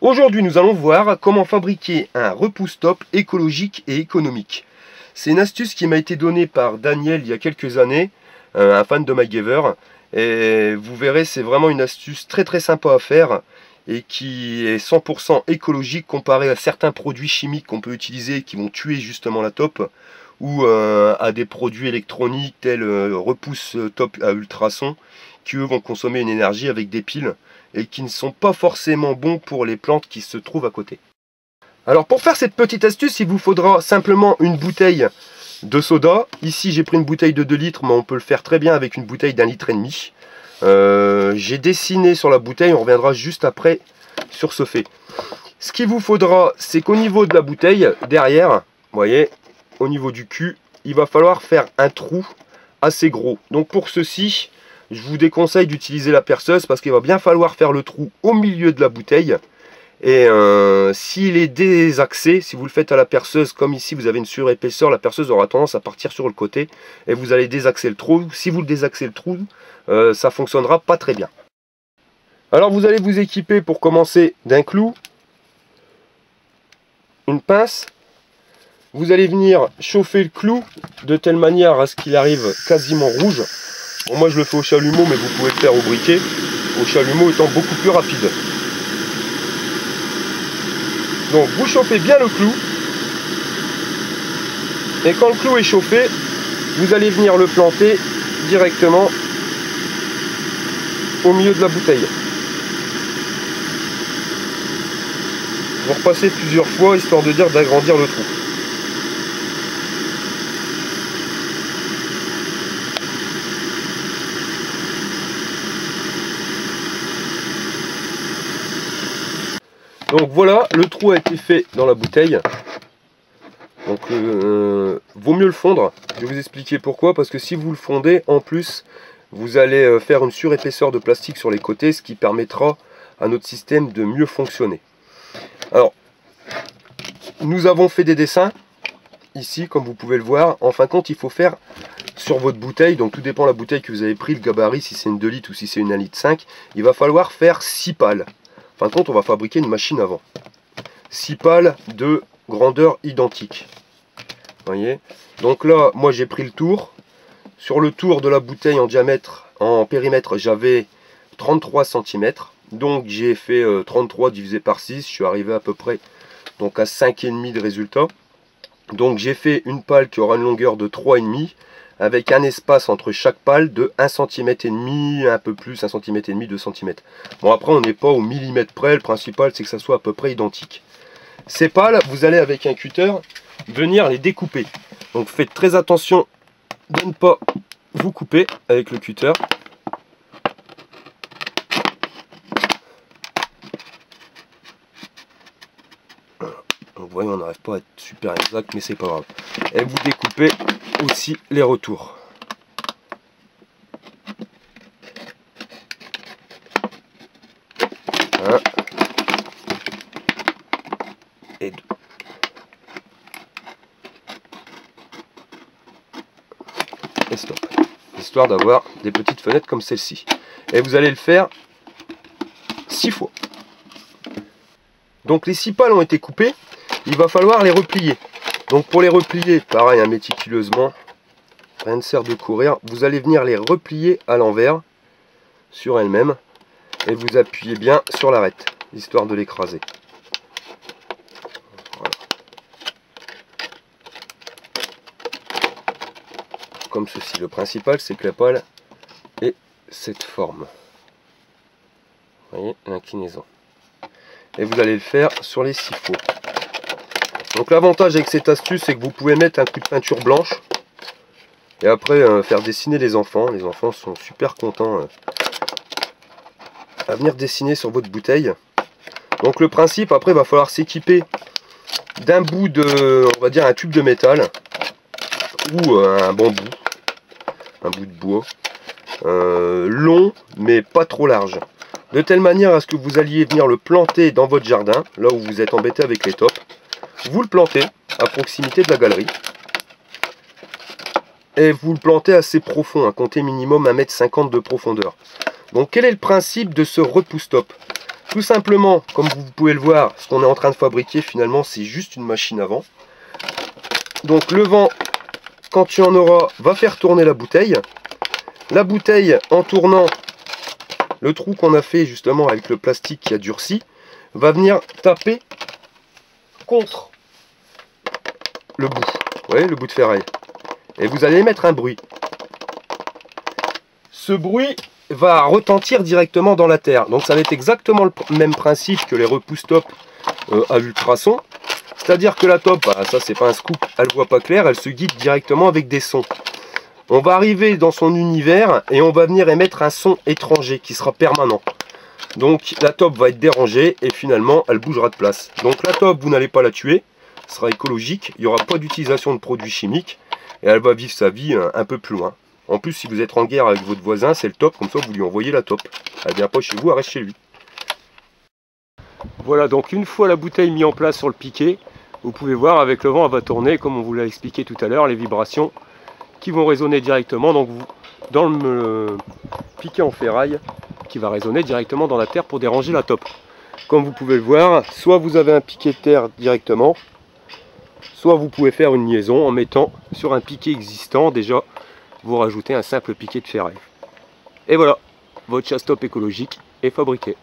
Aujourd'hui, nous allons voir comment fabriquer un repousse-top écologique et économique. C'est une astuce qui m'a été donnée par Daniel il y a quelques années, un fan de MacGyver. Et vous verrez, c'est vraiment une astuce très sympa à faire et qui est 100% écologique comparé à certains produits chimiques qu'on peut utiliser qui vont tuer justement la top, ou à des produits électroniques tels repousse-top à ultrasons qui eux vont consommer une énergie avec des piles et qui ne sont pas forcément bons pour les plantes qui se trouvent à côté. Alors pour faire cette petite astuce, il vous faudra simplement une bouteille de soda. Ici j'ai pris une bouteille de 2 litres, mais on peut le faire très bien avec une bouteille d'1,5 litre. J'ai dessiné sur la bouteille, on reviendra juste après sur ce fait. Ce qu'il vous faudra, c'est qu'au niveau de la bouteille, derrière, vous voyez, au niveau du cul, il va falloir faire un trou assez gros. Donc pour ceci, je vous déconseille d'utiliser la perceuse parce qu'il va bien falloir faire le trou au milieu de la bouteille. Et s'il est désaxé, si vous le faites à la perceuse, comme ici vous avez une surépaisseur, la perceuse aura tendance à partir sur le côté et vous allez désaxer le trou. Si vous le désaxez le trou, ça fonctionnera pas très bien. Alors vous allez vous équiper pour commencer d'un clou, une pince. Vous allez venir chauffer le clou de telle manière à ce qu'il arrive quasiment rouge. Bon, moi je le fais au chalumeau, mais vous pouvez le faire au briquet, au chalumeau étant beaucoup plus rapide. Donc vous chauffez bien le clou, et quand le clou est chauffé, vous allez venir le planter directement au milieu de la bouteille. Vous repassez plusieurs fois, histoire de dire d'agrandir le trou. Donc voilà, le trou a été fait dans la bouteille. Donc vaut mieux le fondre. Je vais vous expliquer pourquoi. Parce que si vous le fondez, en plus, vous allez faire une surépaisseur de plastique sur les côtés, ce qui permettra à notre système de mieux fonctionner. Alors, nous avons fait des dessins ici, comme vous pouvez le voir. En fin de compte, il faut faire sur votre bouteille, donc tout dépend de la bouteille que vous avez pris, le gabarit, si c'est une 2 litres ou si c'est une 1,5 litre, il va falloir faire 6 pales. En fin de compte, on va fabriquer une machine avant. 6 pales de grandeur identique. Voyez. Donc là, moi j'ai pris le tour. Sur le tour de la bouteille en diamètre, en périmètre, j'avais 33 cm. Donc j'ai fait 33 divisé par 6. Je suis arrivé à peu près donc à 5,5 de résultat. Donc j'ai fait une pale qui aura une longueur de 3,5 avec un espace entre chaque pale de 1,5 cm, un peu plus, 1,5 cm, 2 cm. Bon, après on n'est pas au millimètre près, le principal c'est que ça soit à peu près identique. Ces pales, vous allez avec un cutter venir les découper. Donc faites très attention de ne pas vous couper avec le cutter. Donc vous voyez, on n'arrive pas à être super exact, mais c'est pas grave. Et vous découpez aussi les retours. Un et 2. Et stop. Histoire d'avoir des petites fenêtres comme celle-ci. Et vous allez le faire 6 fois. Donc les 6 pales ont été coupées. Il va falloir les replier. Donc pour les replier, pareil, méticuleusement, rien ne sert de courir. Vous allez venir les replier à l'envers sur elles-mêmes et vous appuyez bien sur l'arête, histoire de l'écraser. Voilà. Comme ceci. Le principal, c'est que la pale ait cette forme. Vous voyez, l'inclinaison. Et vous allez le faire sur les 6 fois. Donc l'avantage avec cette astuce, c'est que vous pouvez mettre un coup de peinture blanche et après faire dessiner les enfants. Les enfants sont super contents à venir dessiner sur votre bouteille. Donc le principe, après, il va falloir s'équiper d'un bout de, on va dire, un tube de métal ou un bambou, un bout de bois, long mais pas trop large. De telle manière à ce que vous alliez venir le planter dans votre jardin, là où vous êtes embêté avec les tops. Vous le plantez à proximité de la galerie. Et vous le plantez assez profond, à compter minimum 1,50 m de profondeur. Donc quel est le principe de ce repousse-top? Tout simplement, comme vous pouvez le voir, ce qu'on est en train de fabriquer finalement, c'est juste une machine à vent. Donc le vent, quand tu en auras, va faire tourner la bouteille. La bouteille, en tournant, le trou qu'on a fait justement avec le plastique qui a durci, va venir taper contre le bout. Vous voyez, le bout de ferraille. Et vous allez émettre un bruit. Ce bruit va retentir directement dans la terre. Donc ça va être exactement le même principe que les repousse-top à ultrasons. C'est-à-dire que la top, bah, ça c'est pas un scoop, elle voit pas clair, elle se guide directement avec des sons. On va arriver dans son univers et on va venir émettre un son étranger qui sera permanent. Donc la top va être dérangée et finalement elle bougera de place. Donc la top, vous n'allez pas la tuer, ce sera écologique, il n'y aura pas d'utilisation de produits chimiques et elle va vivre sa vie un peu plus loin. En plus, si vous êtes en guerre avec votre voisin, c'est le top, comme ça vous lui envoyez la top. Elle vient pas chez vous, elle reste chez lui. Voilà, donc une fois la bouteille mise en place sur le piquet, vous pouvez voir avec le vent, elle va tourner, comme on vous l'a expliqué tout à l'heure, les vibrations qui vont résonner directement donc dans le piquet en ferraille, qui va résonner directement dans la terre pour déranger la top. Comme vous pouvez le voir, soit vous avez un piquet de terre directement, soit vous pouvez faire une liaison en mettant sur un piquet existant déjà, vous rajoutez un simple piquet de ferraille. Et voilà, votre chasse top écologique est fabriqué.